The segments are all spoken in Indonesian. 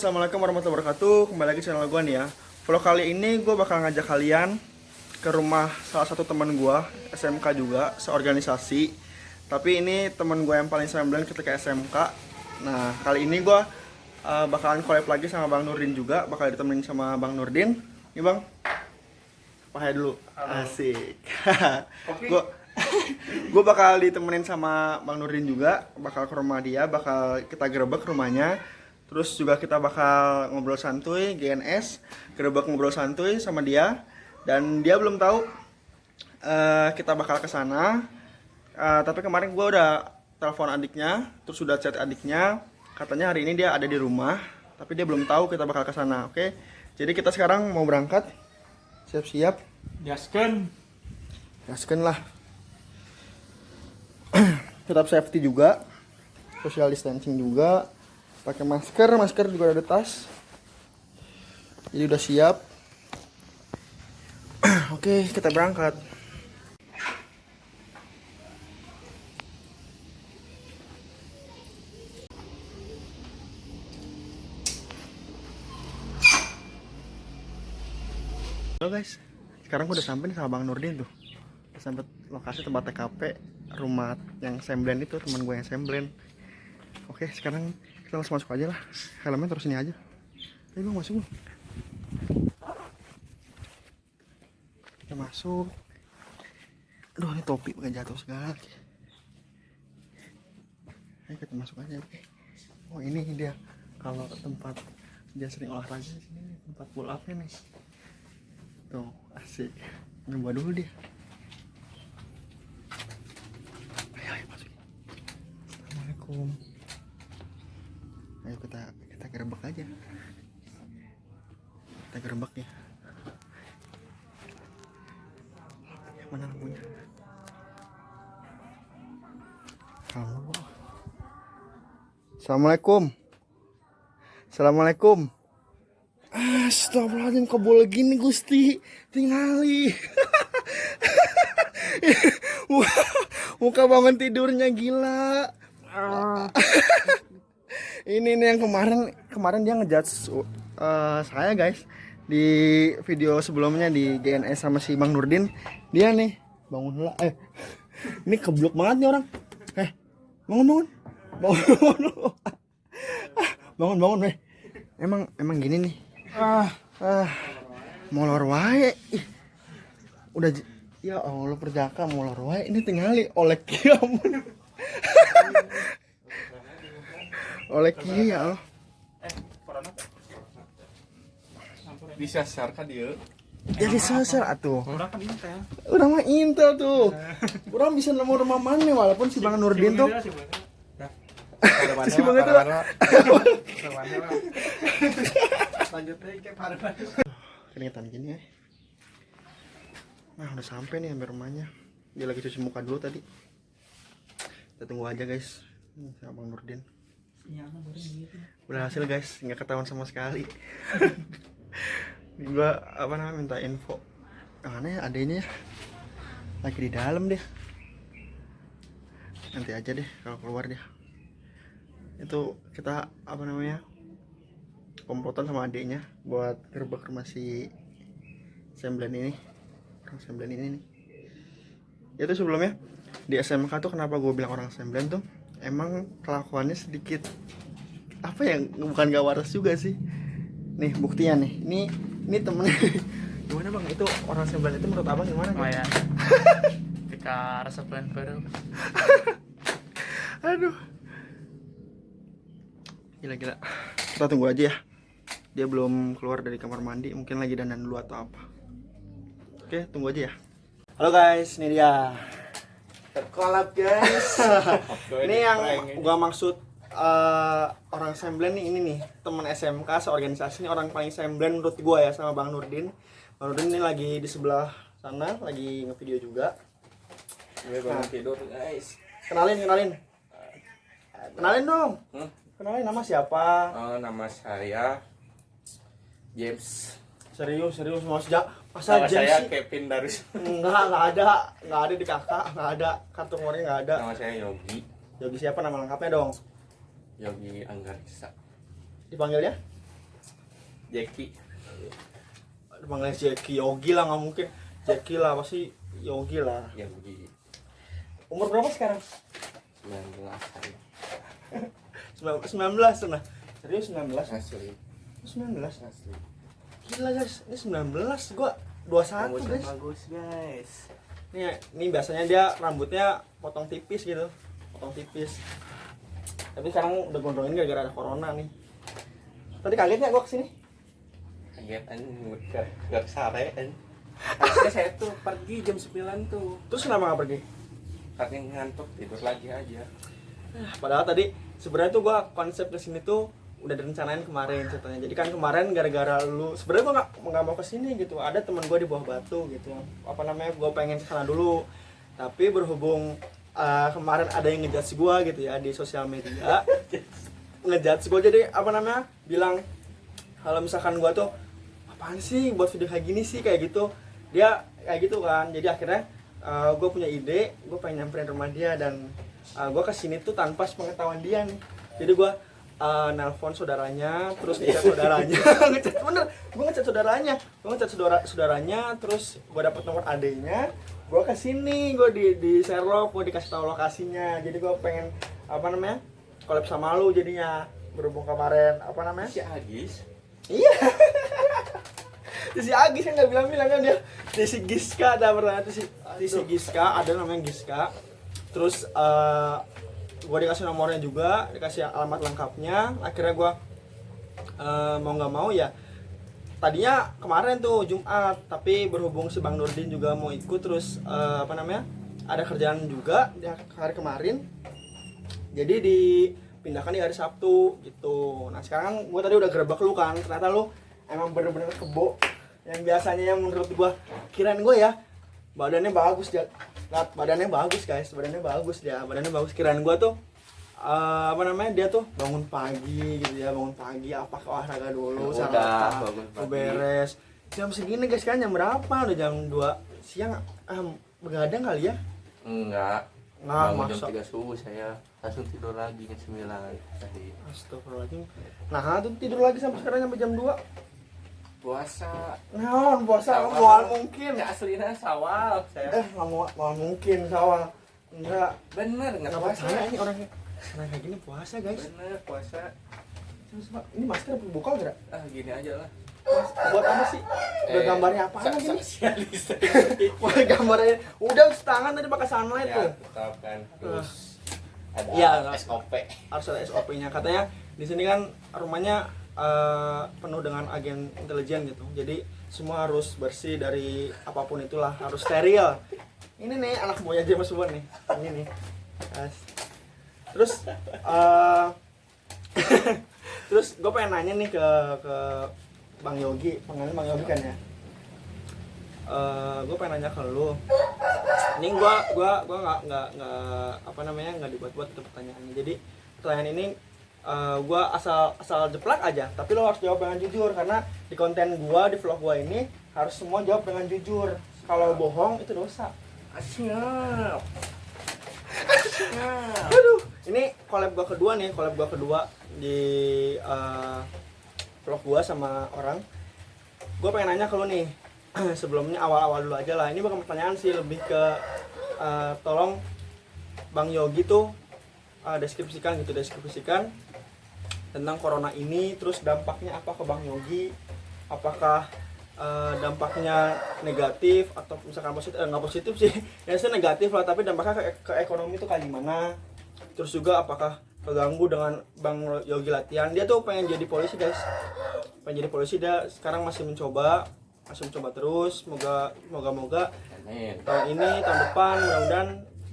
Assalamualaikum warahmatullahi wabarakatuh. Kembali lagi di channel gue nih ya. Vlog kali ini gue bakal ngajak kalian ke rumah salah satu teman gue, SMK juga, seorganisasi. Tapi ini teman gue yang paling sembilan ketika SMK. Nah, kali ini gue bakalan collab lagi sama Bang Nurdin juga. Bakal ditemenin sama Bang Nurdin. Nih Bang, pahaya dulu. Halo. Asik. Gue bakal ditemenin sama Bang Nurdin juga. Bakal ke rumah dia, bakal kita gerebek rumahnya. Terus juga kita bakal ngobrol santuy, GNS, gerebek ngobrol santuy sama dia. Dan dia belum tahu kita bakal ke sana. Tapi kemarin gue udah telepon adiknya, terus udah chat adiknya. Katanya hari ini dia ada di rumah, tapi dia belum tahu kita bakal ke sana. Oke. Jadi kita sekarang mau berangkat. Siap-siap. Gaskeun. Gaskeun lah. Tetap safety juga. Social distancing juga. Pakai masker juga ada di tas. Jadi udah siap. Oke, kita berangkat. Halo guys, sekarang gue udah sampai nih sama Bang Nurdin tuh. Udah sampai lokasi tempat TKP rumah yang Semblen itu, teman gue yang Semblen. Oke, sekarang kita langsung masuk aja lah. Helmnya terus sini aja. Ayo Bang, masuk Bang. Kita masuk. Aduh, ini topi pakai jatuh segala lagi. Ayo kita masuk aja. Oh, ini dia kalau tempat dia sering olahraga di sini, tempat pull up-nya nih. Tuh, asik. Nyoba dulu dia. Ayo masuk. Assalamualaikum. Ayo kita gerebek aja. Kita gerebek ya. Mana lampunya? Halo. Assalamualaikum. Assalamualaikum. Astagfirullahaladzim, kok boleh gini Gusti? Tingali. Muka bangun tidurnya gila. Ini nih yang kemarin dia ngejudge saya guys di video sebelumnya di GNS sama si Bang Nurdin. Dia nih bangun lah. Ini keblok banget nih orang. Bangun. Bangun weh. Emang gini nih. Molor wae. Udah ya Allah perjaka molor wae. Ini tinggali oleh kiam. Oleh kia ya Allah. Bisa share ka dieu. Jadi sasar atuh. Urang kan Intel. Udah mah Intel tuh. Urang bisa nemu rumah mana walaupun si Bang Nurdin tuh. Si Bang itu. Lanjut aja ke parah. Keringetan gini ya. Nah, udah sampai nih hampir rumahnya. Dia lagi cuci muka dulu tadi. Kita tunggu aja guys. Sama Bang Nurdin. Udah hasil guys, nggak ketahuan sama sekali. Gua minta info. Mana ya adanya ya? Lagi di dalam deh. Nanti aja deh kalau keluar dia. Itu kita komplotan sama adiknya buat gerbek rumah si Semblen ini. Orang Semblen ini nih. Itu sebelumnya di SMK tuh kenapa gue bilang orang Semblen tuh emang kelakuannya sedikit bukan gak waras juga sih. Nih buktinya nih. Ini temen. Gimana Bang? Itu orang Semblen itu menurut Abang gimana? Oh ya. Ketika rasa pelan baru. Aduh. Gila. Kita tunggu aja ya. Dia belum keluar dari kamar mandi, mungkin lagi dandan dulu atau apa. Oke, tunggu aja ya. Halo guys, ini dia. Terkolab guys. Ini yang gua maksud orang Semblen nih, ini nih teman SMK seorganisasi, ini orang paling Semblen menurut gua ya sama Bang Nurdin. Bang Nurdin ini lagi di sebelah sana, lagi ngevideo juga. Gue bangun tidur guys. Kenalin dong. Kenalin nama siapa? Oh, nama saya James. Serius masa Nama James saya sih? Kevin Darus. Nggak ada di kakak, nggak ada, kartu nomornya nggak ada. Nama saya Yogi Yogi siapa nama lengkapnya dong? Yogi Anggarisa. Dipanggilnya? Jackie. Panggilnya Jackie, Yogi lah nggak mungkin. Jackie lah pasti Yogi lah. Ya begini. Umur berapa sekarang? 19-an. 19 nah. Serius 19? Asli. 19? Asli. Gila guys, ini 19, gua 21 Rambutnya guys. bagus guys. Ini biasanya dia rambutnya potong tipis gitu. Potong tipis. Tapi sekarang udah gondrongin gara-gara ada corona nih. Tadi kaget ya gua kesini? Kaget gak kesarean. Harusnya saya tuh pergi jam 9 tuh. Terus kenapa nggak pergi? Karena ngantuk tidur lagi aja. Padahal tadi sebenarnya tuh gua konsep kesini tuh udah direncanain kemarin ceritanya. Jadi kan kemarin gara-gara lu sebenarnya gua nggak mau kesini gitu. Ada teman gua di Bawah Batu gitu. Apa namanya? Gua pengen kesana dulu. Tapi berhubung kemarin ada yang ngejudge gua gitu ya di sosial media. Ngejudge gua jadi apa namanya? Bilang kalau misalkan gua tuh apaan sih buat video kayak gini sih kayak gitu. Dia kayak gitu kan. Jadi akhirnya gue punya ide, gue pengen nyamperin rumah dia dan gue kesini tuh tanpa sepengetahuan dia nih. Jadi gue nelpon saudaranya, terus ngechat saudaranya, gue ngechat saudaranya, terus gue dapet nomor adenya, gue kesini, gue di Sherlock, gue dikasih tahu lokasinya. Jadi gue pengen apa namanya collab sama lu jadinya berhubung kemarin apa namanya Si Agis. iya. Si Agis kan nggak bilang kan dia si Giska ada pernah tuh si Giska ada namanya Giska. Terus gue dikasih nomornya juga, dikasih alamat lengkapnya. Akhirnya gue mau nggak mau ya. Tadinya kemarin tuh Jumat, tapi berhubung si Bang Nurdin juga mau ikut, terus apa namanya ada kerjaan juga di hari kemarin. Jadi dipindahkan di hari Sabtu gitu. Nah sekarang gue tadi udah gerebek lu kan, ternyata lu emang bener-bener kebo yang biasanya yang menurut gua kirain gua ya badannya bagus dia badannya bagus guys badannya bagus kirain gua tuh apa namanya dia tuh bangun pagi gitu ya apa ke olahraga dulu sarapan beres jam segini guys kan jam berapa udah jam 2 siang begadang kali ya Enggak. Bangun jam 3 subuh saya langsung tidur lagi jam 9 tadi. Astagfirullahaladzim. Nah tuh tidur lagi sampai sekarang sampai jam 2. Puasa. Nah, puasa mual mungkin. Ya aslinya sawal saya. Mual mungkin sawal. Enggak. Bener enggak puasa. Ini orang kayak gini puasa, guys. Bener puasa. Ini masker buka enggak? Gini aja lah. Buat apa sih? Udah gambarnya apa lagi nih? Sosialis. Wah, gambarnya udah tangan tadi pakai sunlight Ya, tuh. tetap kan. Terus ada Iya, SOP. Harus ada SOP-nya. Katanya di sini kan rumahnya penuh dengan agen intelijen gitu. Jadi semua harus bersih dari apapun itulah, harus steril. Ini nih anak buahnya James Bond nih. Ini nih. Terus terus gue pengen nanya nih ke Bang Yogi, panggilnya Bang Yogi kan ya. Gue pengen nanya ke lu. Ini gue nggak apa namanya nggak dibuat-buat itu pertanyaannya. Jadi pertanyaan ini gue asal jeplak aja, tapi lo harus jawab dengan jujur karena di konten gue di vlog gue ini harus semua jawab dengan jujur. Kalau bohong itu dosa. Siap. Aduh, ini collab gue kedua di vlog gue sama orang. Gue pengen nanya ke lo nih. Sebelumnya awal-awal dulu aja lah. Ini bukan pertanyaan sih, lebih ke tolong Bang Yogi tuh deskripsikan tentang corona ini, terus dampaknya apa ke Bang Yogi, apakah dampaknya negatif atau misalkan positif, nggak positif sih ya sih negatif lah, tapi dampaknya ke ekonomi itu kayak gimana, terus juga apakah keganggu dengan Bang Yogi latihan. Dia tuh pengen jadi polisi guys, dia sekarang masih mencoba terus, moga tahun ini tahun depan mudah-mudahan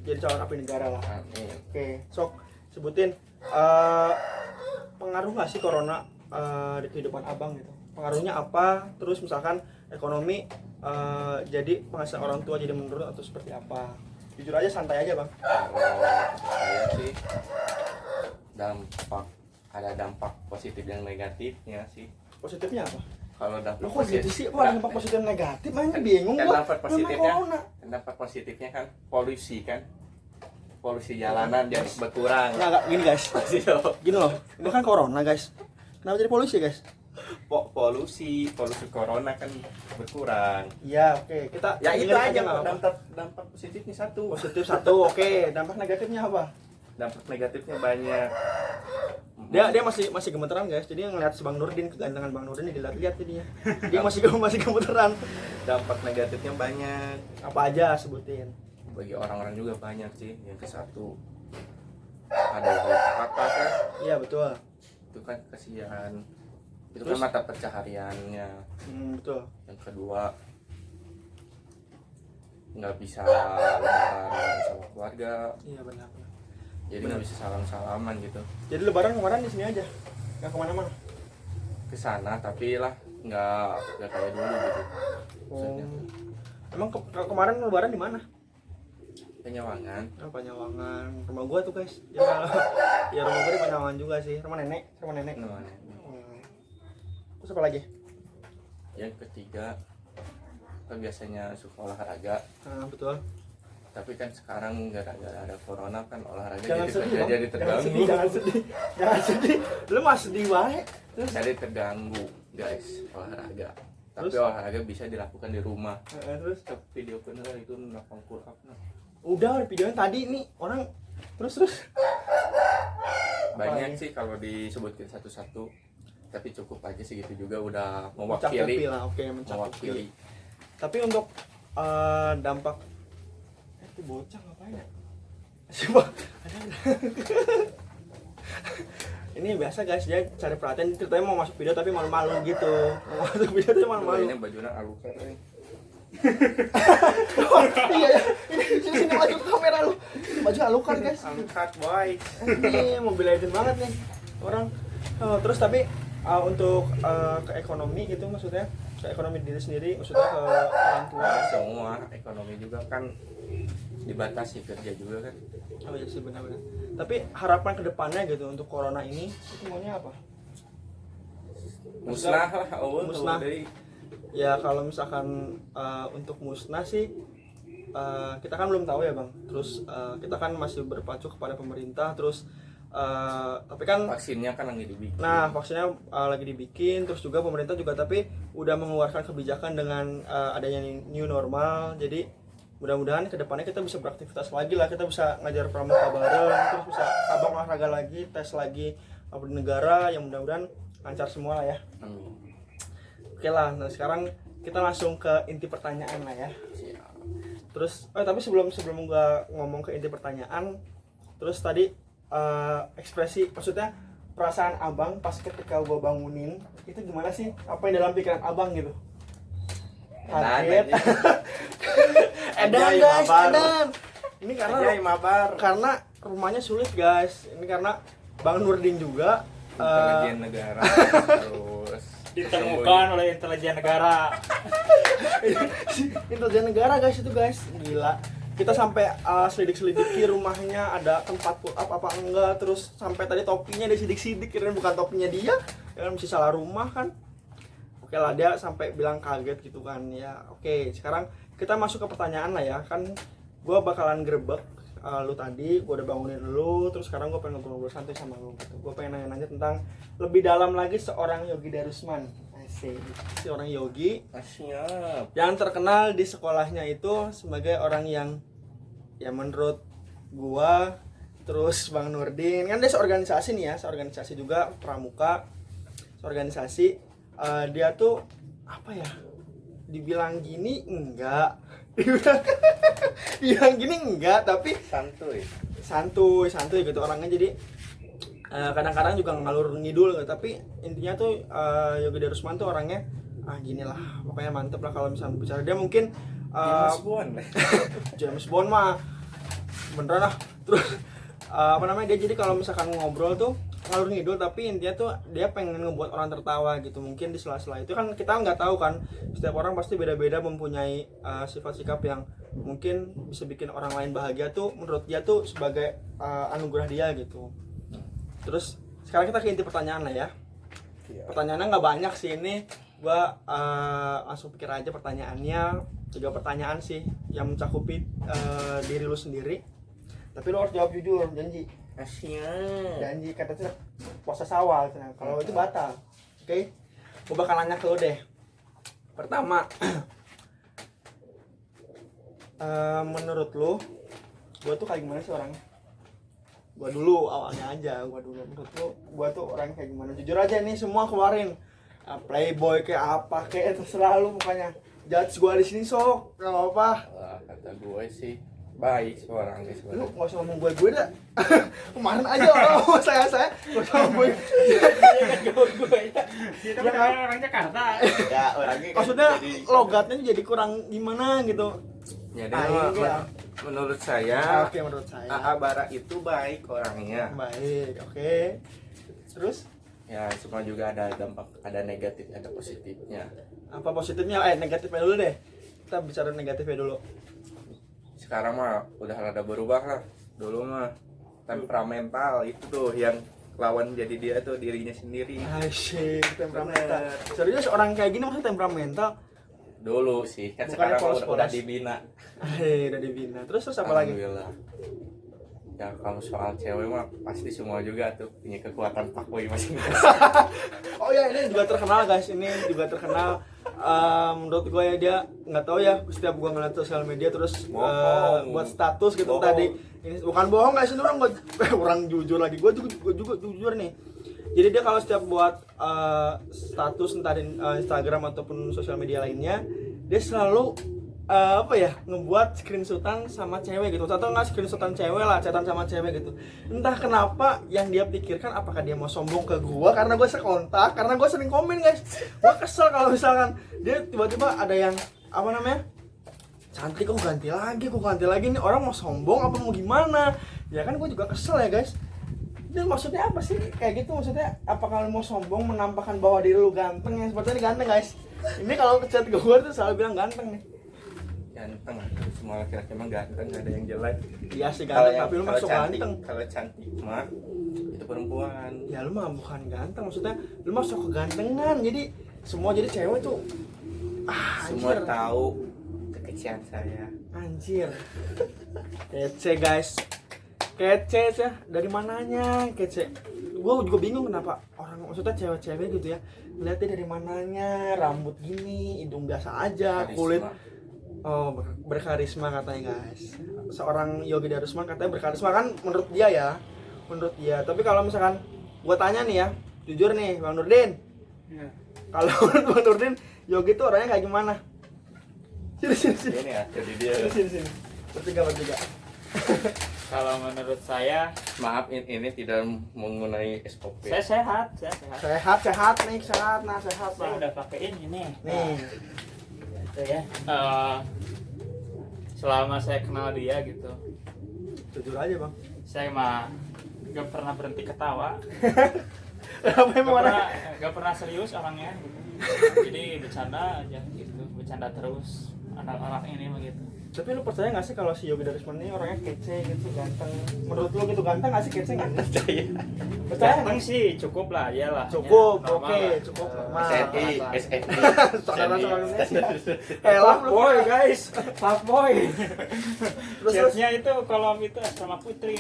jadi calon abdi negara lah. Oke, sok sebutin pengaruh nggak sih corona di kehidupan abang gitu? Pengaruhnya apa? Terus misalkan ekonomi jadi penghasilan orang tua jadi menurun atau seperti apa? Jujur aja, santai aja bang. Kalau saya sih ada dampak positif dan negatifnya sih. Positifnya apa? Kalau dampak Lo kok gitu sih? Kok ada dampak positif dan negatif? Mana bingung gua. Dampak positifnya kan polusi jalanan jadi berkurang. Nah, gini guys. Gini loh. Ini kan corona guys. Kenapa jadi polisi guys? polusi corona kan berkurang. Iya, oke. Kita Ya itu dengerin aja nggak apa-apa. dampak positifnya satu. Positif satu, oke. Dampak negatifnya apa? Dampak negatifnya banyak. Dia masih gemeteran guys. Jadi ngeliat si Bang Nurdin, kegantengan Bang Nurdin dilihat-lihat jadinya. Dia masih gemeteran. Dampak negatifnya banyak. Apa aja sebutin? Bagi orang-orang juga banyak sih. Yang ke satu ada yang apa kan? Iya betul. Itu kan kasihan. Itu Terus? kan mata pencahariannya. Betul. Yang kedua nggak bisa lebaran sama keluarga, Iya benar. jadi nggak bisa salam-salaman gitu. Jadi Lebaran kemarin di sini aja, nggak kemana-mana. Ke sana tapi lah nggak kayak dulu gitu. Maksudnya Emang kemarin Lebaran di mana? Penyawangan. Oh, Panyawangan. Rumah gua tuh guys. Ya, ya rumah gua di Panyawangan juga sih. Rumah nenek. Namanya. Terus apa lagi? Yang ketiga kan biasanya suka olahraga, Nah, betul. tapi kan sekarang gara-gara ada corona kan olahraga Jangan sedih, Bang. jadi terganggu. Jangan sedih. Lu mah sedih banget. Terus Jadi terganggu guys olahraga. Tapi Terus? olahraga bisa dilakukan di rumah. terus Tapi video bener itu nelfon kurang. udah videonya tadi nih orang terus Banyak Apalagi? sih kalau disebutkan satu-satu, tapi cukup aja segitu juga udah mencakupi mewakili. lah, oke mencakupi. Mewakili. Tapi untuk dampak itu bocah ngapain ya? Coba. Ini biasa guys, dia cari perhatian, ceritanya mau masuk video tapi malu-malu gitu. Mau masuk video tapi malu-malu. Ini bajunya alukan nih. Iya ya, ini sini maju ke kamera lu. Ini baju Alucard guys. Angkat boy. Ini Mobile Legends banget nih orang. Terus tapi untuk ke ekonomi gitu maksudnya, ke ekonomi diri sendiri, maksudnya ke orang tua. Nah, semua ekonomi juga kan dibatasi, kerja juga kan. Oh iya sih benar-benar. Tapi harapan kedepannya gitu untuk corona ini itu maunya apa? Musnah lah, Musnah. dari Ya kalau misalkan untuk musnah sih kita kan belum tahu ya bang. Terus kita kan masih berpacu kepada pemerintah. Terus tapi kan vaksinnya kan lagi dibikin. nah vaksinnya lagi dibikin. Terus juga pemerintah juga tapi udah mengeluarkan kebijakan dengan adanya new normal. Jadi mudah-mudahan kedepannya kita bisa beraktivitas lagi lah. Kita bisa ngajar pramuka bareng. Terus bisa abang olahraga lagi, tes lagi di negara. Yang mudah-mudahan lancar semua lah ya. Amin. Oke lah, nah sekarang kita langsung ke inti pertanyaan lah ya. Siap. Terus, tapi sebelum gua ngomong ke inti pertanyaan, terus tadi ekspresi, maksudnya perasaan abang pas ketika gua bangunin itu gimana sih? Apa yang dalam pikiran abang gitu? Kaget. Edan Anjay, guys, mabar. edan. Ini mabar. karena rumahnya sulit guys. Ini karena Bang Nurdin juga. Intelijen negara. Terus Ditemukan oleh intelijen negara. Intelijen negara guys itu guys, gila. Kita sampai selidik-selidiki rumahnya ada tempat pull up apa enggak, terus sampai tadi topinya disidik-sidik kirain bukan topinya dia, ya kan mesti salah rumah kan. Oke lah dia sampai bilang kaget gitu kan ya. Oke sekarang kita masuk ke pertanyaan lah ya kan. Gue bakalan grebek lu tadi, gue udah bangunin lu, terus sekarang gue pengen ngobrol-ngobrol santai sama lu gitu. Gue pengen nanya-nanya tentang lebih dalam lagi seorang Yogi Darusman. Asik, seorang Yogi siap. yang terkenal di sekolahnya itu sebagai orang yang ya menurut gua terus Bang Nurdin kan dia seorganisasi nih ya, seorganisasi juga pramuka, seorganisasi dia tuh apa ya, dibilang gini enggak, dibilang gini enggak, tapi santuy gitu orangnya. Jadi kadang-kadang juga ngalur ngidul gitu. Tapi intinya tuh Yogi Darusman tuh orangnya gini lah, pokoknya mantep lah kalau misalnya bicara dia. Mungkin James Bond. James Bond mah beneran lah. Terus apa namanya, dia jadi kalau misalkan ngobrol tuh ngalur ngidul, tapi intinya tuh dia pengen ngebuat orang tertawa gitu. Mungkin di sela-sela itu kan kita nggak tahu kan, setiap orang pasti beda-beda mempunyai sifat sikap yang mungkin bisa bikin orang lain bahagia tuh menurut dia tuh sebagai anugerah dia gitu. Terus sekarang kita ke inti pertanyaan lah ya. Pertanyaannya nggak banyak sih ini, gua langsung pikir aja pertanyaannya. 3 pertanyaan sih yang mencakupi diri lu sendiri. Tapi lu harus jawab jujur, janji. Siap. Janji, kata puasa Syawal, kalau itu batal. Oke? gue bakal nanya ke lo deh. Pertama, menurut lo, gue tuh kayak gimana sih orangnya? Gue dulu awalnya aja, menurut lo, gue tuh orang kayak gimana? Jujur aja nih semua keluarin, playboy kayak apa kayak terserah lu pokoknya. Judge gue di sini sok, gak apa-apa. Wah, kata gue sih baik orangnya Lu sebenarnya. nggak usah ngomong gue dah. Kemarin aja orang ngomong saya nggak usah ngomong gue. Itu kan orang Jakarta. Ya orangnya kan Maksudnya jadi logatnya jadi kurang gimana gitu. jadi Iya. menurut saya Oke, menurut saya. AA Bara itu baik orangnya. Baik, oke. Terus Ya semua juga ada dampak, ada negatif, ada positifnya. apa positifnya? Negatifnya dulu deh. Kita bicara negatifnya dulu. Sekarang mah udah rada berubah lah. Dulu mah temperamental itu tuh yang lawan jadi dia tuh dirinya sendiri. Asyik, temperamental. Serius orang kayak gini maksudnya temperamental? Dulu sih kan Bukannya sekarang polos-polos. udah dibina. Udah dibina. Terus apa lagi? Alhamdulillah. Ya kalau soal cewek mah pasti semua juga tuh punya kekuatan fuckboy masing-masing. Oh ya, ini juga terkenal guys. Ini juga terkenal. Menurut gue ya dia nggak tahu ya. Setiap gue ngeliat sosial media terus Bohong. buat status gitu Bohong. tadi. Ini bukan bohong guys, ini orang jujur lagi. Gue juga jujur nih. Jadi dia kalau setiap buat status entah di Instagram ataupun sosial media lainnya, dia selalu ngebuat screenshotan sama cewek gitu, atau nggak screenshotan cewek lah, chatan sama cewek gitu. Entah kenapa yang dia pikirkan, apakah dia mau sombong ke gua karena gua sekontak, karena gua sering komen guys. Gua kesel kalau misalkan dia tiba-tiba ada yang cantik kok ganti lagi nih, orang mau sombong apa mau gimana? Ya kan gua juga kesel ya guys. Itu maksudnya apa sih kayak gitu? Maksudnya apakah lu mau sombong menampakkan bahwa diri lu ganteng? Yang seperti ini ganteng guys. Ini kalau chat gua tuh selalu bilang ganteng nih. Ganteng, semua laki-laki emang ganteng, gak ada yang jelek. Iya sih ganteng, tapi lu masuk ganteng. Kalau cantik mah itu perempuan. Ya lu mah bukan ganteng, maksudnya lu masuk kegantengan. Jadi semua jadi cewek tuh Semua anjir. tahu kekecian saya. Anjir. Kece guys. Kece ya, dari mananya kece? Gua juga bingung kenapa orang maksudnya cewek-cewek gitu ya. Lihatnya dari mananya, rambut gini, hidung biasa aja, Karisma. kulit berkarisma katanya guys. Seorang Yogi Darusman katanya berkarisma kan menurut dia ya. Menurut dia. Tapi kalau misalkan gua tanya nih ya, jujur nih Bang Nurdin. Ya. Kalau menurut Bang Nurdin, Yogi tuh orangnya kayak gimana? Sini. Ini ya, jadi dia. Sini. Bertiga. Kalau menurut saya, Maaf ini tidak mengenai SOP. saya sehat. Sehat nah sehat Saya Bang. udah pakein ini. Nih. Itu ya. Selama saya kenal dia gitu, Jujur aja Bang. saya mah gak pernah berhenti ketawa. Apa emang mana? Gak pernah serius orangnya gitu. Jadi bercanda aja gitu, bercanda terus. Anak-anak ini begitu. Tapi lu percaya gak sih kalau si Yogi Darusman ini orangnya kece gitu, ganteng? Menurut lu gitu ganteng gak sih, kece gak sih? Percaya. Percaya Ganteng nggak? sih cukup lah, iyalah. Cukup, Ya, normal oke, lah. cukup normal. SNI, SNI. Saudara-saudara Indonesia. Helm lu. Fuckboy guys, fuckboy. Terus Chatnya itu kalau itu sama Putri.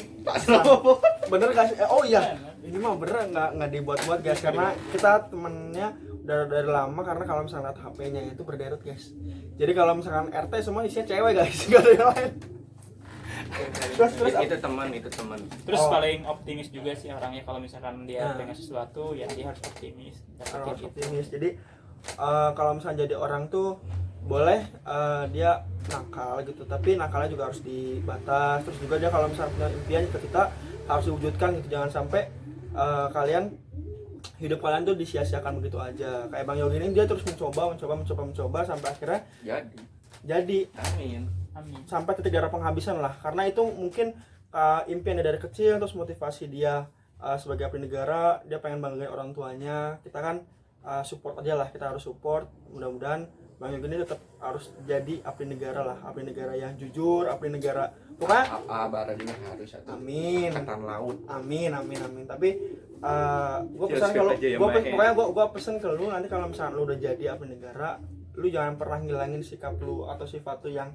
bener gak sih? Oh iya, ini mah bener nggak dibuat-buat guys, karena kita temennya dari lama, karena kalau misalnya lihat HP-nya itu berderet guys. Jadi kalau misalkan RT semua isinya cewek guys, gak ada yang lain. Terus Itu teman. Terus Oh. paling optimis juga sih orangnya, kalau misalkan dia Nah. pengen sesuatu ya dia harus optimis. harus Gitu. optimis. Jadi kalau misalnya jadi orang tuh boleh dia nakal gitu, tapi nakalnya juga harus dibatas. Terus juga dia kalau misalnya punya impian ke kita harus diwujudkan gitu, jangan sampai hidup kalian tuh disia-siakan begitu aja. Kayak Bang Yogi ini dia terus mencoba sampai akhirnya jadi Amin. Amin. sampai titik darah penghabisan lah. Karena itu mungkin impiannya dari kecil, terus motivasi dia sebagai abdi negara, dia pengen banggain orang tuanya. Kita kan support aja lah, kita harus support. Mudah-mudahan Bang Yogi ini tetap harus jadi abdi negara lah, abdi negara yang jujur, abdi negara pokoknya Bara juga harus atau amin. angkatan laut. Amin. Tapi gue pesan Cheers, kalau aja ya, gue Mbak. pokoknya gue pesen ke lu nanti kalau misalnya lu udah jadi abdi negara, lu jangan pernah ngilangin sikap lu atau sifat lu yang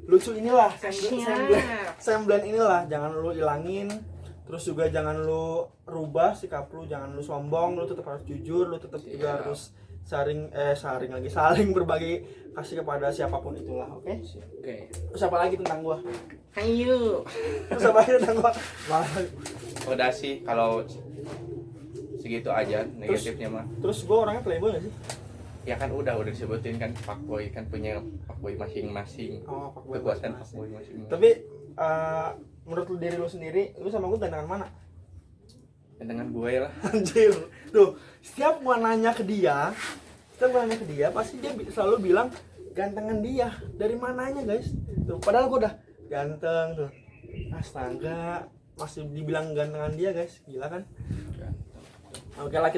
lucu inilah, semblan inilah, jangan lu ilangin. Terus juga jangan lu rubah sikap lu, jangan lu sombong, lu tetap harus jujur, lu tetap juga Siap. harus saling berbagi kasih kepada siapapun itulah, oke? Oke. Terus apa lagi tentang gua? Ayo. Terus apa lagi tentang gua? Udah sih kalau segitu aja negatifnya mah. Terus gua orangnya playboy gak sih? Ya kan udah disebutin kan fuckboy kan punya fuckboy masing-masing. Oh, fuckboy Kekuatan masing-masing. fuckboy masing-masing. Tapi menurut lu diri lu sendiri, lu sama gua gantengan mana? Dengan gue lah. Anjir. Tuh, setiap gua nanya ke dia, pasti dia selalu bilang gantengan dia. Dari mananya, guys? Tuh, padahal gua udah ganteng tuh. Astaga, masih dibilang gantengan dia, guys. Gila kan? Oke lah,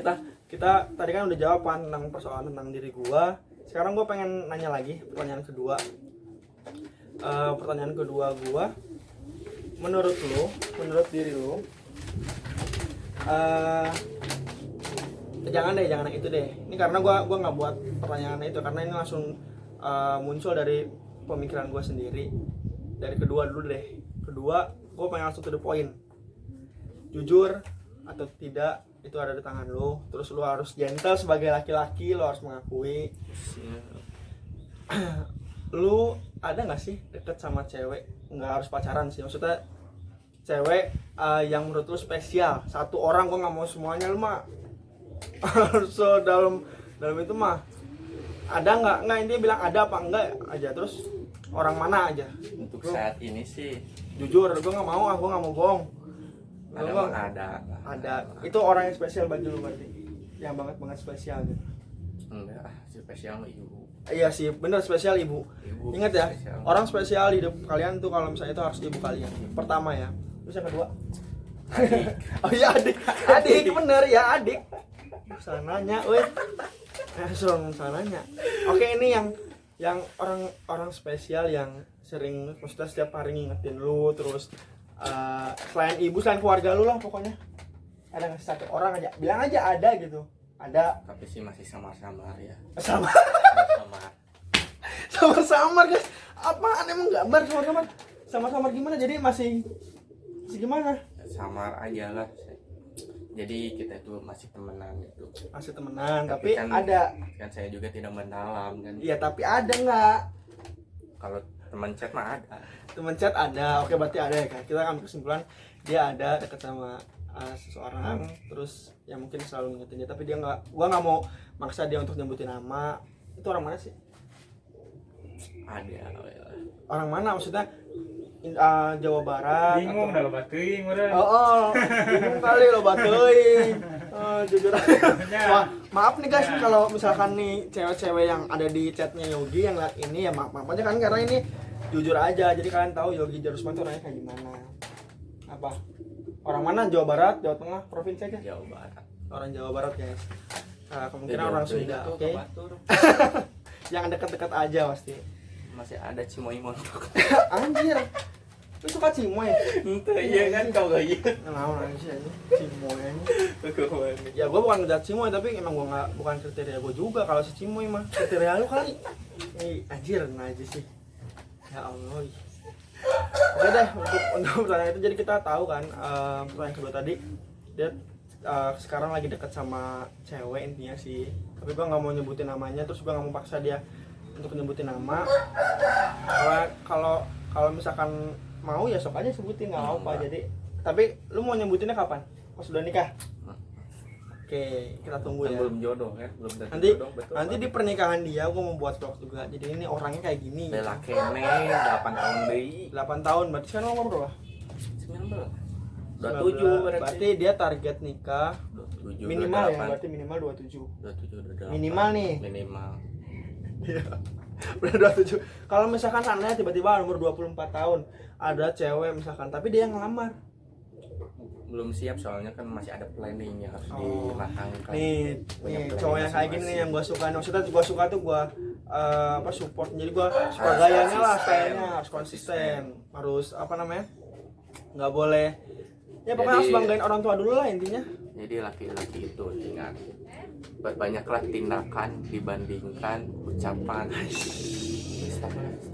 kita tadi kan udah jawab tentang persoalan tentang diri gua. Sekarang gua pengen nanya lagi pertanyaan kedua. Pertanyaan kedua gua, menurut diri lu, jangan yang itu deh. Ini karena gua nggak buat pertanyaan itu karena ini langsung muncul dari pemikiran gua sendiri. Dari kedua dulu deh. Kedua, gua pengen langsung to the point. Jujur atau tidak itu ada di tangan lu. Terus lu harus gentle sebagai laki-laki, lu harus mengakui. Lu ada nggak sih deket sama cewek? Nggak harus pacaran sih, maksudnya cewek yang menurut lu spesial. Satu orang, gua nggak mau semuanya, lu mah harus dalam itu mah ada nggak intinya bilang ada apa enggak aja. Terus orang mana aja? Untuk saat ini sih Jujur, gua nggak mau bohong. ada. Itu orang yang spesial bagi lu berarti, yang banget spesial gitu. Enggak, spesial mah ibu. Iya sih, bener spesial ibu. Ingat ya, spesial. orang spesial di hidup kalian tuh kalau misalnya itu harus ibu kalian. Pertama ya. Terus yang kedua? Adik. Oh iya adik bener ya adik. Sananya, weh. Sananya. Oke, ini yang orang spesial yang sering maksudnya setiap hari ngingetin lu, terus selain ibu, selain keluarga lu lah pokoknya. Ada nggak satu orang aja? Bilang aja ada gitu. Ada. Tapi sih masih samar-samar ya. Samar Samar. guys. Apaan emang gambar samar gimana? Jadi masih gimana? Samar aja lah. Jadi kita itu masih temenan gitu. Masih temenan, tapi kan, ada. Kan saya juga tidak mendalam kan. Iya, tapi ada nggak? Kalau teman chat mah ada. Temen chat ada. Oke, berarti ada ya kan. Kita ambil kesimpulan dia ada dekat sama seseorang, terus ya mungkin selalu ngingetin dia, tapi dia gua nggak mau maksa dia untuk nyebutin nama. Itu orang mana sih? Ada. Orang mana maksudnya? Jawa Barat. Bingung dah lo batuing udah. Bingung kali lo batuing. Jujur aja. Wah, maaf nih guys, kalau misalkan nih cewek-cewek yang ada di chatnya Yogi yang lihat ini ya maaf aja kan, karena ini jujur aja. Jadi kalian tahu Yogi Jarusman tuh orangnya kayak gimana. Apa? Orang mana? Jawa Barat, Jawa Tengah, provinsi aja? Jawa Barat. Orang Jawa Barat guys. Kemungkinan orang Sunda, oke? Yang dekat-dekat aja pasti. Masih ada cimoy montok. Anjir. Lu suka cimoy? Entah iya kan kau gak iya. Kenapa sih aja? Cimoy aja. Ya gua bukan ngejat cimoy, tapi emang gua bukan kriteria gua juga kalau si cimoy mah. Kriteria lu kali. Anjir, aja sih. Ya Allah. Oke deh, untuk pertanyaan itu jadi kita tahu kan, pertanyaan kedua tadi dia sekarang lagi dekat sama cewek intinya sih. Tapi gua nggak mau nyebutin namanya, terus gua nggak mau paksa dia untuk nyebutin nama. Kalau misalkan mau ya sok aja sebutin, nggak apa-apa. Jadi tapi lu mau nyebutinnya kapan? Pas sudah nikah? Oke, kita tunggu ya. Belum jodoh ya, belum tentu Nanti jodoh, betul. nanti di pernikahan dia gua mau buat vlog juga. Jadi ini orangnya kayak gini. Bela kene 8 tahun deui. 8 tahun, berarti sekarang umur berapa? 19. 27 berarti dia target nikah 27 minimal ya, berarti minimal 27. 27 28. Minimal nih. Minimal. Iya. Udah 27. Kalau misalkan aneh tiba-tiba umur 24 tahun ada cewek misalkan, tapi dia yang ngelamar. Belum siap soalnya kan masih ada planning yang harus dimatangkan. Nih cowok yang kayak gini nih yang gua suka. Maksudnya gua suka tuh gua support. Jadi gua suka gayanya lah, stylenya harus konsisten. Harus apa namanya? Nggak boleh. Ya pokoknya harus banggain orang tua dulu lah intinya. Jadi laki-laki itu ingat, banyaklah tindakan dibandingkan ucapan.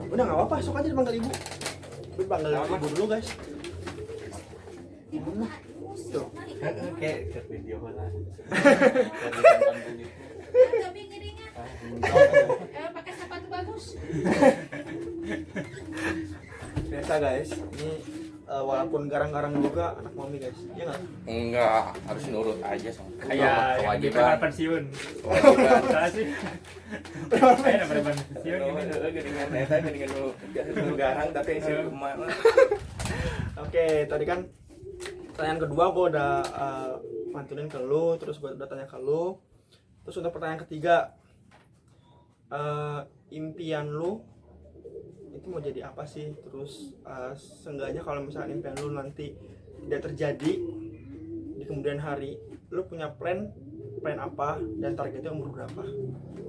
Udah nggak apa-apa, sok aja dipanggil ibu. Gue panggil ibu dulu guys. Tuh. Kayak video lah. Yobi ngiringan. Pakai sepatu bagus. Biasa guys, ini walaupun garang-garang juga anak mami guys, iya nggak? Enggak, harus nurut aja sama Kayak kewajiban. pensiun. Kewajiban. Salah sih. Saya udah pernah pensiun gitu. Geningan eta geningan nu garang tapi isi kumaha. Oke, tadi kan pertanyaan kedua gue udah mantunin ke lu, terus gue udah tanya ke lu. Terus untuk pertanyaan ketiga, impian lu itu mau jadi apa sih? Terus seenggaknya kalau misalnya impian lu nanti tidak terjadi di kemudian hari, lu punya plan apa dan targetnya umur berapa?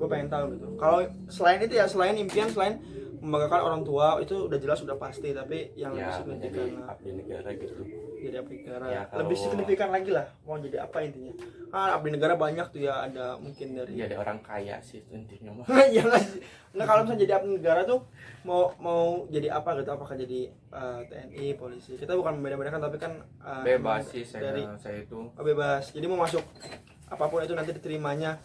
Gue pengen tahu gitu. Kalau selain itu ya, selain impian, selain membanggakan orang tua itu udah jelas udah pasti, tapi yang lebih Ya, signifikan jadi abdi negara gitu. jadi abdi negara Ya, kalau- lebih signifikan lagi lah mau jadi apa intinya. Abdi negara banyak tuh ya, ada mungkin dari Jadi orang kaya sih itu intinya mah. ya nggak sih? Nggak, kalau misalnya jadi abdi negara tuh mau jadi apa gitu, apakah jadi TNI, polisi, kita bukan membeda-bedakan tapi kan Bebas emang sih dari saya itu. bebas, jadi mau masuk apapun itu nanti diterimanya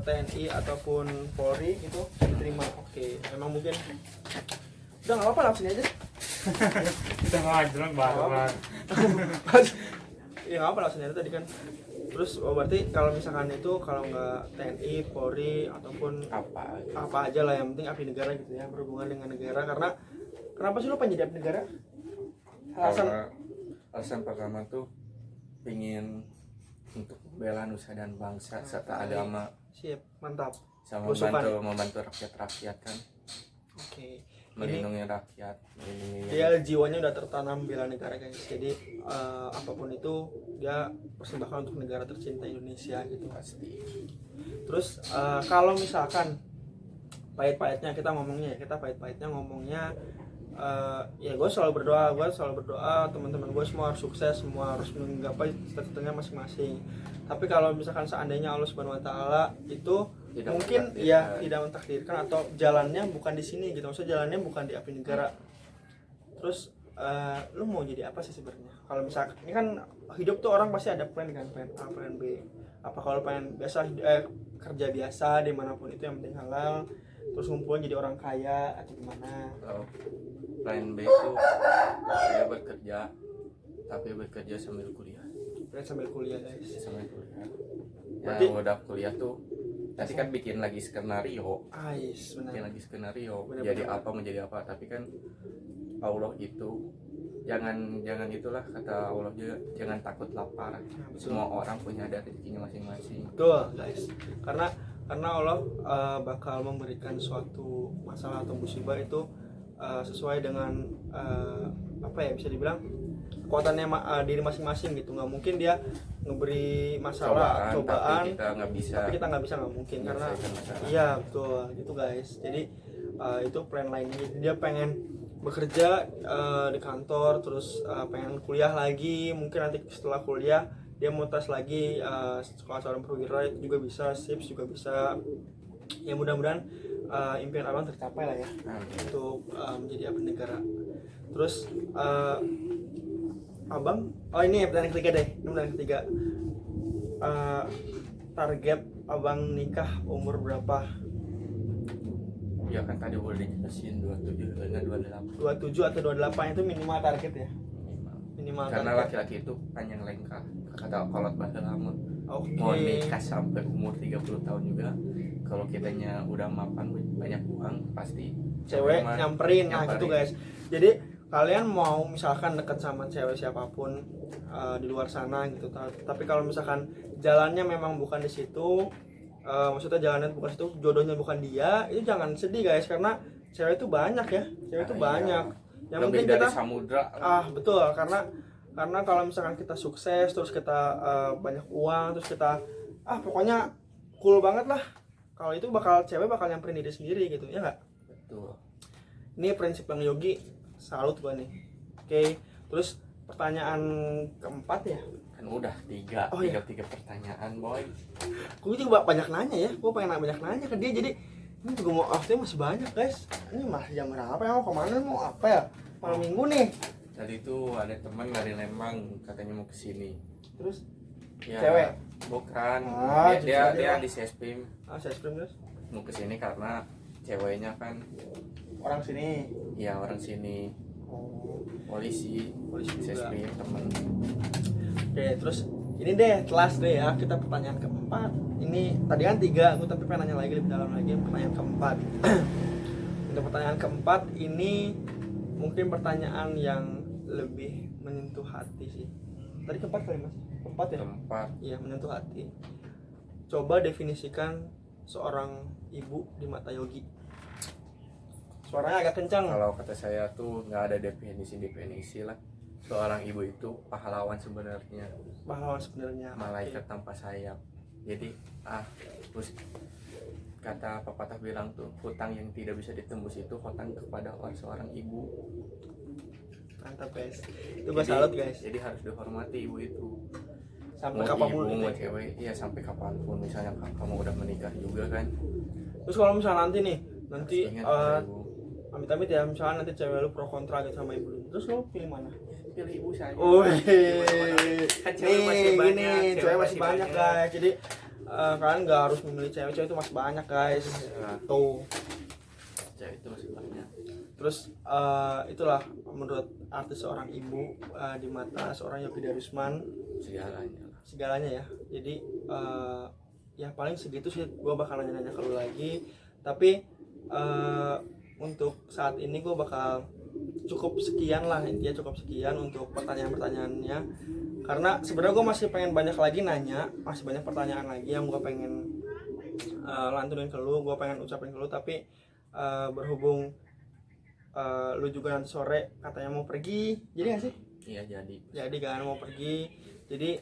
TNI ataupun Polri gitu diterima. Oke, memang mungkin udah nggak apa-apa, langsung aja. Kita mau aja banget. Ya nggak apa, langsung aja tadi kan. Terus berarti kalau misalkan itu kalau nggak TNI, Polri ataupun apa aja lah, yang penting abdi negara gitu ya, berhubungan dengan negara. Karena kenapa sih lo pengen jadi abdi negara? Karena alasan pertama tuh ingin untuk membela nusa dan bangsa serta agama, Siap, mantap. sama membantu rakyat kan, Oke. melindungi rakyat, melindungi Dia jiwanya udah tertanam bela negara guys. Jadi apapun itu dia persembahkan untuk negara tercinta Indonesia gitu. pasti. Terus kalau misalkan pahit-pahitnya kita ngomongnya ya gue selalu berdoa teman-teman gue semua harus sukses, semua harus menggapai cita-citanya masing-masing. Tapi kalau misalkan seandainya Allah Subhanahu Wa Taala itu Tidak mungkin mentakdirkan. ya tidak mentakdirkan atau jalannya bukan di sini gitu, maksudnya jalannya bukan di abdi negara. Terus lu mau jadi apa sih sebenarnya? Kalau misalkan ini kan hidup tuh orang pasti ada plan kan, plan A, plan B. Apa kalau pengen kerja biasa dimanapun itu yang penting halal, terus ngumpulin jadi orang kaya atau gimana? Kalau plan B itu saya bekerja, tapi bekerja sambil kuliah. Plan sambil kuliah guys. Sambil kuliah. Ya Berarti- udah kuliah tuh nanti kan bikin lagi skenario, Ais, bikin benar. lagi skenario Benar, jadi benar. apa menjadi apa. Tapi kan Allah itu jangan itulah kata Allah juga, jangan takut lapar. betul. Semua orang punya ada rezekinya masing-masing. Betul guys. Karena Allah bakal memberikan suatu masalah atau musibah itu sesuai dengan apa ya, bisa dibilang kekuatannya diri masing-masing gitu. Nggak mungkin dia ngeberi masalah cobaan tapi kita nggak bisa nggak mungkin karena menyelesaikan masalah. iya betul gitu guys. Jadi itu plan lainnya, dia pengen bekerja di kantor, terus pengen kuliah lagi, mungkin nanti setelah kuliah dia mau tes lagi sekolah calon perwira itu juga bisa, SIPS juga bisa. Ya mudah-mudahan impian abang tercapai lah ya untuk menjadi abdi negara. Terus abang, ini pertanyaan ketiga deh, ini pertanyaan ketiga. Target abang nikah umur berapa? Ya kan tadi boleh dijelasin 27 dengan 28 27 atau 28 itu minimal target ya? minimal. Minimal Karena target. laki-laki itu panjang lengkap, kata kolot bahasa lama. Oke. Mau nikah sampai umur 30 tahun juga, kalau kitanya udah mapan banyak uang pasti Cewek mah nyamperin, nah gitu guys. Jadi kalian mau misalkan deket sama cewek siapapun di luar sana gitu, tapi kalau misalkan jalannya memang bukan di situ, maksudnya jalannya bukan situ, jodohnya bukan dia, itu jangan sedih guys, karena cewek itu banyak ya, cewek itu Nah, iya. banyak. Yang lebih penting dari kita samudra. betul, karena kalau misalkan kita sukses, terus kita banyak uang, terus kita pokoknya cool banget lah, kalau itu cewek bakal nyamperin diri sendiri gitu ya nggak? Betul. Ini prinsip Bang Yogi, salut gua nih. Oke, terus pertanyaan keempat ya. Kan udah tiga, Oh, iya. tiga pertanyaan boy. Gue juga banyak nanya ya, gue pengen banyak nanya ke dia, jadi ini juga mau waktunya masih banyak guys. Ini masih jam berapa ya, mau kemana, mau apa ya, malam minggu nih. Tadi tuh ada teman dari Lembang katanya mau kesini. Terus Ya, Cewek? bukan. Ah, jujur dia aja dia lah. di Sespim Saya stream terus. mau kesini karena ceweknya kan Orang sini. ya orang sini, Oh. polisi Polisi juga. Sespim temen. Oke, terus ini deh kelas deh ya, kita pertanyaan keempat. Ini tadi kan 3, aku tapi pengen nanya lagi lebih dalam lagi pertanyaan keempat. Untuk pertanyaan keempat ini mungkin pertanyaan yang lebih menyentuh hati sih. Tadi keempat kali mas? Keempat ya? Keempat, Iya, menyentuh hati. Coba definisikan seorang ibu di mata Yogi. Suaranya agak kencang. kalau kata saya tuh nggak ada definisi lah. Seorang ibu itu pahlawan sebenarnya, Pahlawan sebenarnya. malaikat tanpa sayap. Jadi terus kata pepatah bilang tuh, hutang yang tidak bisa ditembus itu hutang kepada seorang ibu. Mantap guys. Itu gue salut guys. Jadi harus dihormati ibu itu. Sampai Mau kapanpun ibu, gitu mau ya. cewek, ya sampai kapanpun. Misalnya kamu udah menikah juga kan. Terus kalau misalnya nanti nih, nanti Ingat sama ibu. amit-amit ya, misalnya nanti cewek lu pro kontra gitu sama ibu lu. Terus lu pilih mana? Pilih ibu saja. Oh, Kan cewek masih banyak, ini cewek masih banyak guys. Jadi kalian nggak harus memilih cewek itu masih banyak guys. Nah. Tuh. Cewek itu masih banyak. Terus itulah menurut arti seorang ibu di mata seorang Yogi Darusman segalanya ya. Jadi ya paling segitu sih, gue bakal nanya-nanya ke lu lagi. Tapi untuk saat ini gue bakal cukup sekian lah, intinya cukup sekian untuk pertanyaan-pertanyaannya. Karena sebenarnya gue masih pengen banyak lagi nanya, masih banyak pertanyaan lagi yang gue pengen lantunin ke lu, gue pengen ucapin ke lu. Tapi berhubung lu juga nanti sore katanya mau pergi, jadi gak sih? Iya jadi. Jadi kan mau pergi, jadi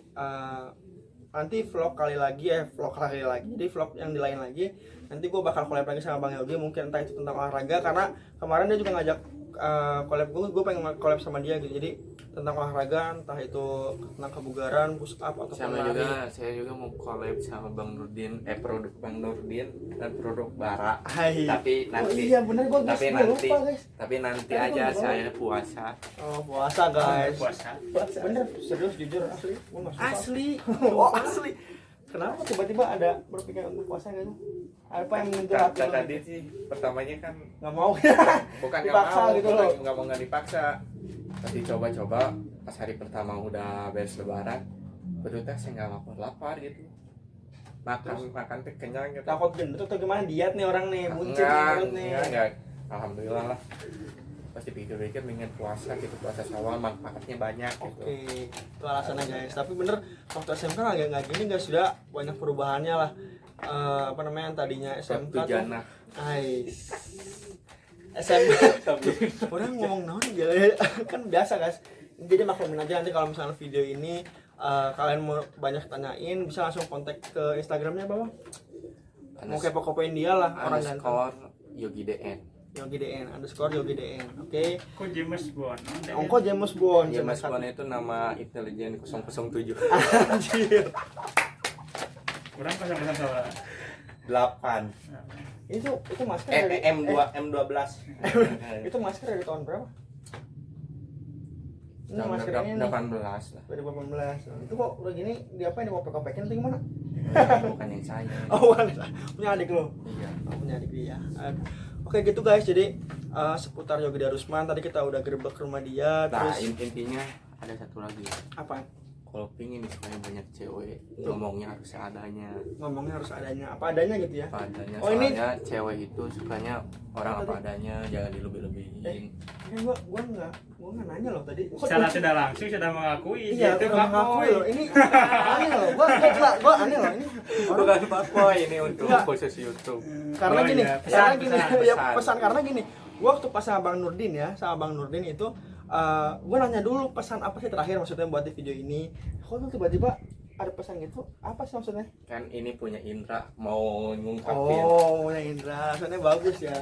nanti vlog kali lagi, jadi vlog yang di lain lagi. Nanti gue bakal collab lagi sama Bang Yogi, mungkin entah itu tentang olahraga, karena kemarin dia juga ngajak collab gue pengen collab sama dia gitu. Jadi tentang olahraga, entah itu tentang kebugaran, push up atau Saya juga mau collab sama Bang Nurdin, produk Bang Nurdin dan produk Bara. Hai. Tapi nanti, iya bener, gue lupa guys. tapi nanti Tapi aja gua saya puasa. Oh puasa guys. Puasa. Bener, serius jujur asli, gue nggak suka. Asli. Oh asli. Kenapa tiba-tiba ada berpikir untuk puasa gitu? Apa yang menyentuh hati lo? Tadi sih pertamanya kan Nggak mau. bukan nggak Dipaksa mau, gitu bukan loh. nggak dipaksa. Tapi coba-coba pas hari pertama udah beres lebaran, betul teh saya nggak lapar gitu. Makan teh kenyang gitu. Takut gendut atau gimana, diet nih orang nih, buncit nih perut nih. Enggak. Alhamdulillah lah. Pasti pikir-pikir mendingan puasa gitu, puasa Syawal manfaatnya banyak gitu. Oke, itu alasannya guys. Tapi bener waktu SMK nggak gini guys, sudah banyak perubahannya lah. Apa namanya, yang tadinya SMK Waktu tuh, jannah. SMK orang ngomong naon ya kan biasa guys. Jadi maklumin aja, nanti kalau misalnya video ini kalian mau banyak tanyain, bisa langsung kontak ke Instagramnya bawah. Mau kepo-kepoin dia lah, orang ganteng. Underscore Yogi DN. Yogi DN _Yogi DN. Oke. Kok James Bond? Ongko James Bond. Ya Mas Bone itu nama intelijen 007. Anjir. Kurang pasang-pasang sama. 8. Itu masker dari M12. itu masker dari tahun berapa? Ini Tahun masker ini 18 lah. 2018. Itu kok udah gini diapain, dikopek-kopekin atau gimana? Bukan yang saya. Oh, punya adik lo. Iya. Oh, punya adik dia. Oke gitu guys, jadi seputar Yogi Darusman tadi kita udah gerbek rumah dia. Nah, Terus intinya ada satu lagi. apa? Kalau pingin supaya banyak cewek, ngomongnya harus seadanya. Ngomongnya harus adanya, apa adanya gitu ya. Apa adanya. Oh, ini- Soalnya cewek itu sukanya orang apa adanya, jangan dilebih-lebihin. Gua nggak nanya loh tadi. Secara tidak langsung sudah mengakui. Iya, itu udah mengakui loh. Ini aneh loh. Gua aneh loh ini. Bukan fuckboy ini untuk Enggak. khusus YouTube. Karena Oh, gini, iya. karena gini, ya Pesan. pesan karena gini. Gua waktu pas sama Bang Nurdin ya, sama Bang Nurdin itu gua nanya dulu pesan apa sih terakhir maksudnya buat di video ini. Kok lu tiba-tiba ada pesan gitu? Apa sih maksudnya? Kan ini punya Indra mau ngungkapin. Oh, ya Indra, pesannya bagus ya.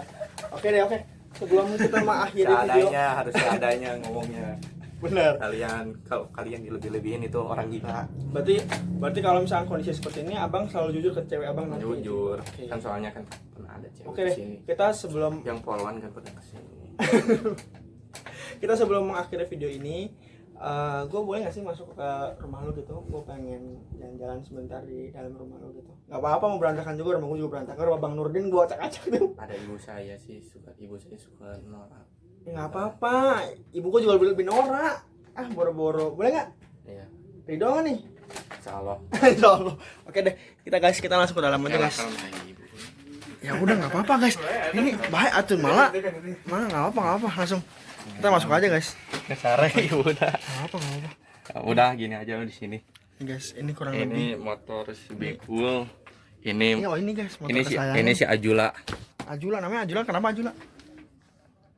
Oke deh, oke. Sebelum kita mengakhiri video, Seadanya, harus seadanya ngomongnya. benar. Kalau kalian dilebih-lebihin itu orang gila. Berarti kalau misalnya kondisi seperti ini, abang selalu jujur ke cewek abang nanti. Jujur. Oke. Kan soalnya kan pernah ada cewek Oke di deh, sini. kita sebelum Yang poluan kan pernah kesini. mengakhiri video ini, gue boleh gak sih masuk ke rumah lu gitu? Gue pengen jalan-jalan sebentar di dalam rumah lu gitu. Gak apa-apa, mau berantakan juga, rumah gue juga berantakan. Rumah Bang Nurdin gue acak-acak tuh. Ada ibu saya suka norak. Ya gak apa-apa, ibu gue juga lebih norak. Ah, boro-boro, boleh gak? Iya. Ridho gak nih? Insyaallah. Insyaallah. Oke deh, kita langsung ke dalam aja guys. Ibu. Ya udah nggak apa-apa guys. Ini baik atuh malah nggak apa-apa langsung kita masuk aja guys. Kesare udah. Nggak apa. Udah gini aja di sini. Ini guys, ini kurang Ini lebih. motor Bikul. Ini Oh ini guys, motor ini si Ajula. Ajula, namanya Ajula. Kenapa Ajula?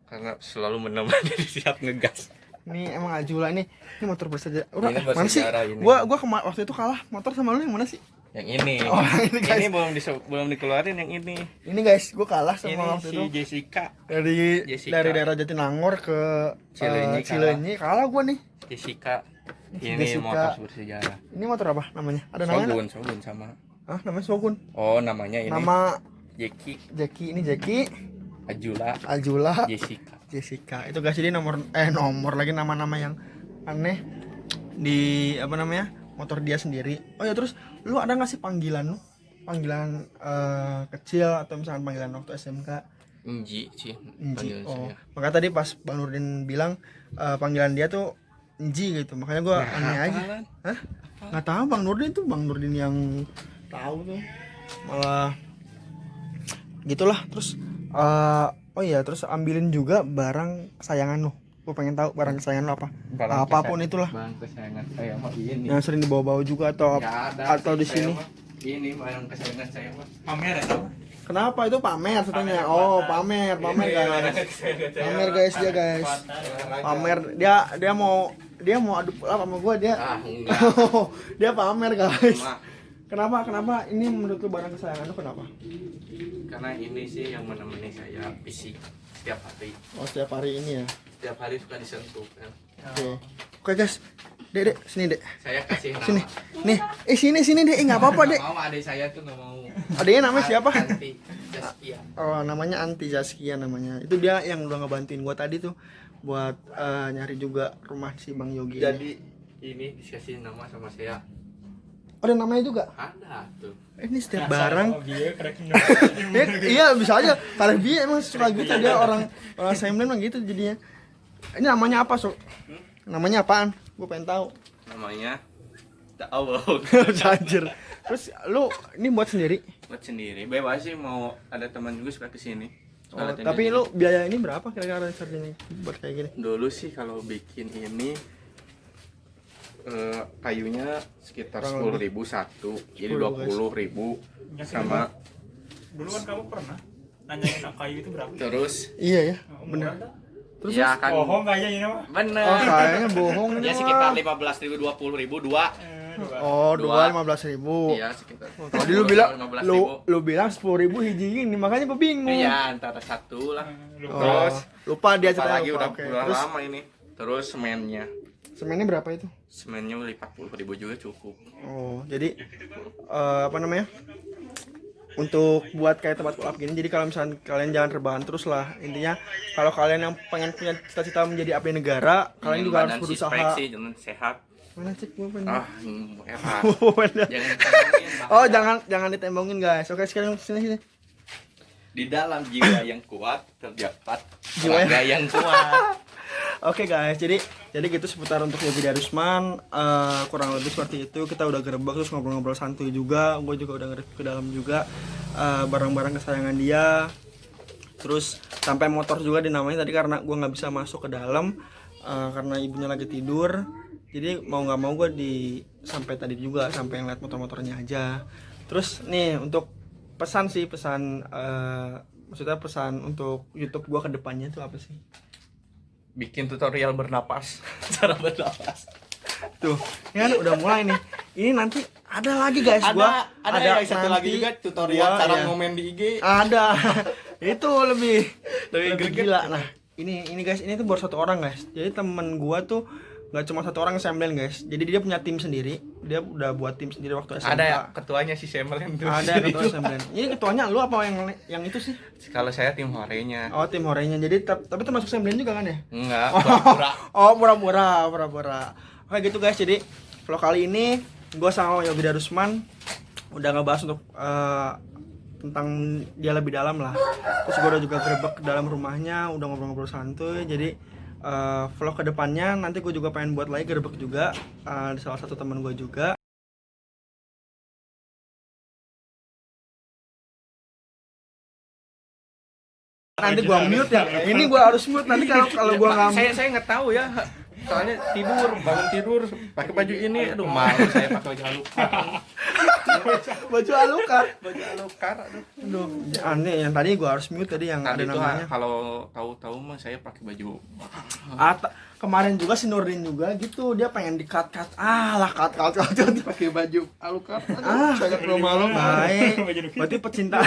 Karena selalu menemani di siap ngegas. Ini emang Ajula ini motor bersejarah. Udah, Ini mana sih? bersejarah ini. Gua waktu itu kalah motor sama lu yang mana sih? Yang ini. Oh, ini guys. Ini belum dikeluarin yang ini. Ini guys, gua kalah sama Ini waktu si itu. Jessica. Dari daerah Jatinangor ke Cileunyi Cileunyi kalah gua nih. Jessica. Ini Jessica. motor bersejarah. Ini motor apa namanya? Ada namanya? Shogun sama. Ah, namanya Shogun. Oh, namanya ini. Nama Jeki, ini Jeki, Ajula, Jessica. Jessica. Itu guys, jadi nomor lagi nama-nama yang aneh di apa namanya motor dia sendiri. Oh ya, terus lu ada nggak sih panggilan kecil atau misalnya panggilan waktu SMK? Inji sih Inji. panggilan Oh, saya. maka tadi pas Bang Nurdin bilang panggilan dia tuh Inji gitu, makanya gua aneh aja. Hah? Nggak tahu Bang Nurdin yang tahu tuh, malah gitulah. Terus oh iya, terus ambilin juga barang kesayangan lu. Gue pengen tahu barang kesayangan lu apa. Apapun itulah. Barang kesayangan saya mah ini. Yang sering dibawa-bawa juga atau di sini. Ini barang kesayangan saya mah. Pamer ya. Kenapa itu pamer katanya? Oh, pamer guys. Pamer guys dia guys. Pamer dia mau adu apa sama gua dia. Enggak. Dia pamer guys. Kenapa ini menurut lu barang kesayangan lu kenapa? Karena ini sih yang menemani saya fisik setiap hari. Oh, setiap hari ini ya. Setiap hari suka disentuh kan. Oke guys. Dek, sini Dek. Saya kasih nama. Sini. Nih, sini Dek. Enggak apa-apa Dek. Mau adik saya tuh nggak mau. Adanya namanya siapa? Anti Jaskia. Oh, namanya Anti Jaskia namanya. Itu dia yang udah ngebantuin gua tadi tuh buat nyari juga rumah si Bang Yogi. Jadi ini dikasih nama sama saya. Oh, ada namanya juga? Ada tuh. Ini setiap barang. Dia kerek Iya, bisa aja. Kalau dia emang suka gitu, dia orang Semlen emang gitu jadinya. Ini namanya apa, Sok? Namanya apaan? Gue pengen tahu. Namanya tahu. Anjir. Terus lu ini buat sendiri? Buat sendiri. Bebas sih, mau ada teman juga suka kesini. Oh, tapi lu biaya ini berapa kira-kira charging buat kayak gini? Dulu sih kalau bikin ini kayunya sekitar 10.000 satu, jadi 20.000 sama. Dulu kan kamu pernah nanyain kayu itu berapa? Terus Iya ya, bener. Terus ya kan Bohong kayaknya ini mah. bener. oh kayaknya bohong ini Ya mah. sekitar 15.000 20.000 dua. Oh, Dua. 15.000. Iya sekitar. Tadi lu bilang 15.000. lu bilang 10.000 hiji ini, makanya gue bingung. Iya antara satu lah. Oh, Terus lupa dia apa cerita lagi udah Oke. udah Terus lama ini. Terus semennya. semennya berapa itu? Semennya 40.000 juga cukup. Oh, jadi apa namanya? Untuk buat kayak tempat pull up gini. Jadi kalau misalnya kalian jangan rebahan terus lah. Intinya kalau kalian yang pengen punya cita-cita menjadi abdi negara, kalian juga harus berusaha. sih, jangan sehat. Mana cek gua pengen. Erat. Bener. Jangan tembongin, Oh, bahaya. jangan ditembongin guys. Oke, sekarang sini. Di dalam jiwa yang kuat terdapat Jiwa raga yang kuat. Oke guys, jadi gitu seputar untuk Yogi Darusman. Kurang lebih seperti itu. Kita udah gerebek terus ngobrol-ngobrol santuy juga. Gue juga udah ngerti ke dalam juga barang-barang kesayangan dia. Terus sampai motor juga dinamain tadi karena gue nggak bisa masuk ke dalam karena ibunya lagi tidur. Jadi mau nggak mau gue sampai tadi juga sampai ngeliat motor-motornya aja. Terus nih untuk pesan maksudnya pesan untuk YouTube gue ke depannya itu apa sih? Bikin tutorial bernapas, cara bernapas. Tuh, ini kan udah mulai nih. Ini nanti ada lagi guys, Ada yang satu nanti lagi juga tutorial gua, cara ya. ngomen di IG. Ada. Itu lebih Lebih greget. gila. Nah, ini guys, ini tuh baru satu orang guys. Jadi temen gua tuh nggak cuma satu orang Semblend guys. Jadi dia punya tim sendiri. Dia udah buat tim sendiri waktu SMK. Ada ya ketuanya si Semblend tuh. Ada ketua Semblend. Ini ketuanya lu apa yang itu sih? Kalau saya tim horenya. Oh, tim horenya. Jadi tapi termasuk Semblend juga kan ya? Enggak, pura-pura. Oh, pura-pura. Oke gitu guys. Jadi vlog kali ini gue sama Yogi Darusman udah ngebahas untuk tentang dia lebih dalam lah. Terus gue udah juga gerebek ke dalam rumahnya, udah ngobrol-ngobrol santuy. Jadi vlog kedepannya nanti gue juga pengen buat lagi gerebek juga di salah satu teman gue juga. Nanti gue mute ya. Ini gue harus mute nanti kalau gue nggak. Saya nggak tahu ya. Soalnya bangun tidur pakai baju ini, aduh malu saya pakai baju Alucard. Baju Alucard. Aduh. Aneh yang tadi gue harus mute tadi yang Tadi ada tuh namanya. kalau tahu-tahu mah saya pakai baju. Kemarin juga si Nurdin juga gitu, dia pengen di-cut. Cut Pakai baju Alucard. Saya malu baik. Berarti pecinta.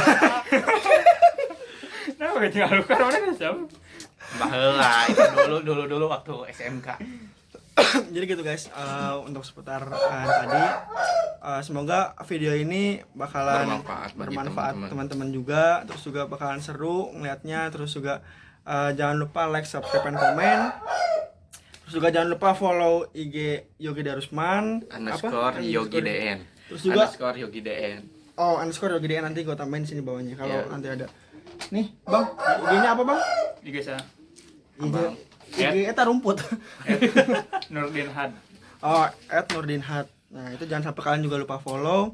Nah, baju Alucard mana siapa? Baheula itu dulu waktu SMK. Jadi gitu guys, untuk seputar tadi semoga video ini bakalan bermanfaat teman-teman juga, terus juga bakalan seru ngeliatnya, terus juga jangan lupa like, subscribe, dan komen. Terus juga jangan lupa follow IG Yogi Darusman _YogiDN. Terus juga _YogiDN. Oh, _YogiDN nanti gue tambahin sini bawahnya kalau nanti ada. Nih, Bang, IG-nya apa, Bang? IG saya IG eta rumput. Nurdin Had. Oh, @nurdinhat. Nah, itu jangan sampai kalian juga lupa follow.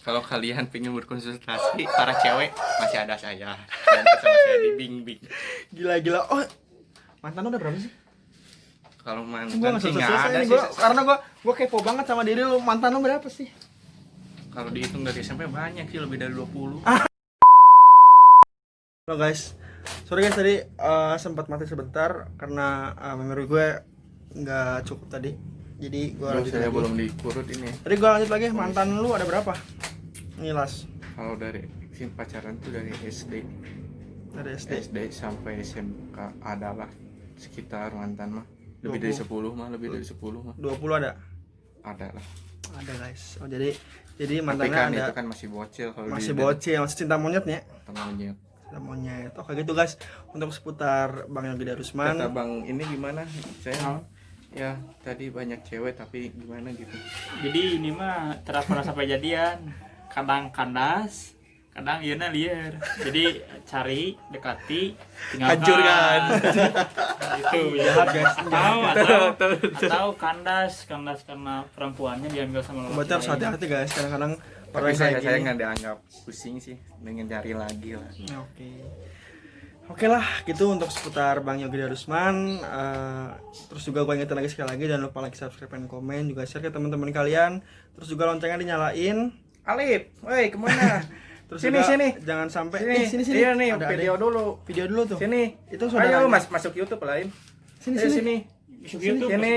Kalau kalian pengen berkonsultasi para cewek masih ada saya. Nanti sama saya di Bing. Gila. Oh, mantan lu udah berapa sih? Kalau mantan Gua sih nggak nggak ada selesai sih. karena gua kepo banget sama diri lu. Mantan lu berapa sih? Kalau dihitung dari SMP banyak sih, lebih dari 20. Halo guys, sorry guys tadi sempat mati sebentar karena memori gue nggak cukup tadi. Jadi gue lanjut Saya lagi. belum dikurut ini. Tadi gue lanjut lagi. Mantan lu ada berapa? Nilas. Kalau dari pacaran tuh dari SD. Dari SD. SD sampai SMK adalah sekitar mantan mah lebih dari 10 mah, 20 ada. Ada lah. Ada guys. Oh jadi Tapi mantannya kan ada. itu kan masih bocil kalau Masih bocil, masih cinta monyetnya. temannya. Cinta monyet. Oke gitu guys. Untuk seputar Bang Yogi Darusman. Kata Bang ini gimana? Saya ya tadi banyak cewek tapi gimana gitu. Jadi ini mah pernah sampai jadian. Kadang kandas, kadang ieu liar. Jadi cari, dekati, tinggalkan. Hancurkan. Itu jahat guys. Atau kandas karena perempuannya diambil sama laki. Berarti harus hati-hati guys. Kadang-kadang Tapi orang saya kayak gini. nggak dianggap pusing sih, pengen cari lagi lah. Oke lah gitu untuk seputar Bang Yogi Darusman. Terus juga gue ingetin lagi sekali lagi jangan lupa like, subscribe, dan komen, juga share ke teman-teman kalian. Terus juga loncengnya dinyalain. Alif, woi kemana? Terus Sini, juga sini. jangan sampai Sini. sini. Iya nih, Ada video dulu. tuh. Sini. Itu Ayo saudaranya. masuk YouTube lain. Sini. Sini.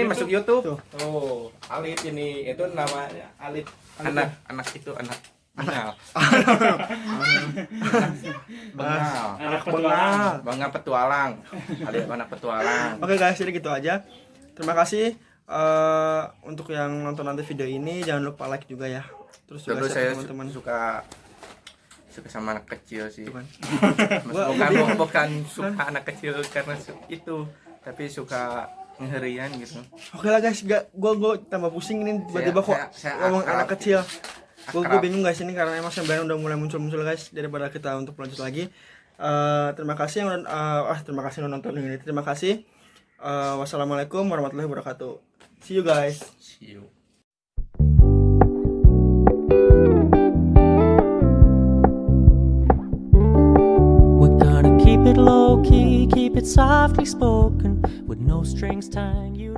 Masuk YouTube. Tuh. Oh, Alif ini itu namanya Alif. Anak itu anak. Bengal. Bengal. Bangga petualang. Alif anak petualang. Oke guys, jadi gitu aja. Terima kasih untuk yang nonton nanti video ini. Jangan lupa like juga ya. Terus juga Terus share saya ke teman-teman. suka sama anak kecil sih. Cuman. Bukan suka anak kecil karena itu, tapi suka ngeherian gitu. Oke lah guys, gue tambah pusing ini tiba-tiba kok Saya ngomong akrab. anak kecil. Gue Akrab. bingung guys ini karena emang sebenarnya udah mulai muncul guys. Daripada kita untuk lanjut lagi, terima kasih yang terima kasih yang nonton ini. Terima kasih. Wassalamualaikum warahmatullahi wabarakatuh. See you guys. See you. We're gonna keep it low key, keep it softly spoken, with no strings tying you.